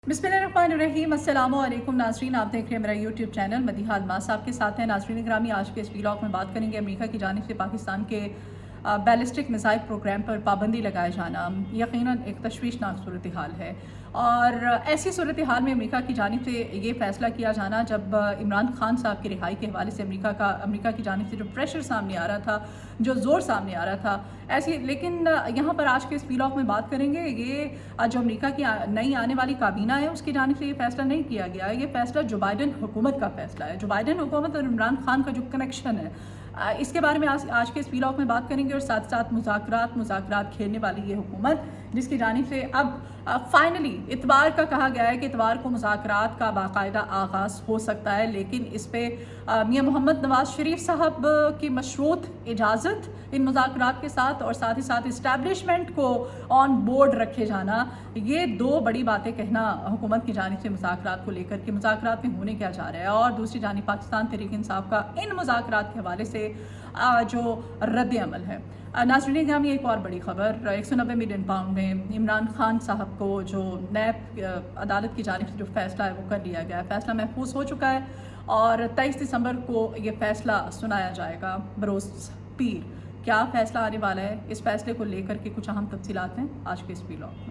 बिस्मिल्लाहिर्रहमानिर्रहीम। अस्सलामु अलैकुम नाज़रीन, आप देख रहे हैं मेरा यूट्यूब चैनल मदीहा अलमास आपके साथ हैं। नाज़रीन ग्रामी, आज के इस व्लॉग में बात करेंगे अमेरिका की जानिब से पाकिस्तान के बैलिस्टिक मिसाइल प्रोग्राम पर पाबंदी लगाए जाना यकीनन एक तशवीशनाक सूरत हाल है। और ऐसी सूरत हाल में अमेरिका की जानिब से ये फ़ैसला किया जाना जब इमरान खान साहब की रिहाई के हवाले से अमेरिका की जानिब से जो प्रेशर सामने आ रहा था, जो ज़ोर सामने आ रहा था, ऐसी लेकिन यहाँ पर आज के इस व्लॉग में बात करेंगे ये जो अमेरिका की नई आने वाली काबीना है उसकी जानिब से ये फ़ैसला नहीं किया गया है। ये फ़ैसला जो बाइडन हुकूमत का फ़ैसला है। जो बाइडन हुकूमत और इमरान खान का जो कनेक्शन है, इसके बारे में आज के इस व्लॉग में बात करेंगे। और साथ साथ मुज़ाकरात खेलने वाली ये हुकूमत जिसकी जानिब से अब फाइनली इतवार का कहा गया है कि इतवार को मुज़ाकरात का बाकायदा आगाज़ हो सकता है, लेकिन इस पर मियां मोहम्मद नवाज शरीफ साहब की मशरूत इजाज़त इन मुज़ाकरात के साथ और साथ ही साथ इस्टेब्लिशमेंट को ऑन बोर्ड रखे जाना, ये दो बड़ी बातें कहना हुकूमत की जानिब से मुज़ाकरात को लेकर कि मुज़ाकरात में होने क्या जा रहा है। और दूसरी जानिब पाकिस्तान तहरीक इंसाफ का इन मुज़ाकरात के हवाले से जो रद्द अमल है। नाज़रीन ग्रामी, एक और बड़ी खबर, 190 मिलियन पाउंड में इमरान खान साहब को जो नैब अदालत की जानिब से जो फ़ैसला है वो कर लिया गया है। फ़ैसला महफूज हो चुका है और 23 दिसंबर को ये फ़ैसला सुनाया जाएगा बरोज़ पीर। क्या फ़ैसला आने वाला है, इस फ़ैसले को लेकर के कुछ अहम तफसीलात हैं आज के इस व्लॉग में।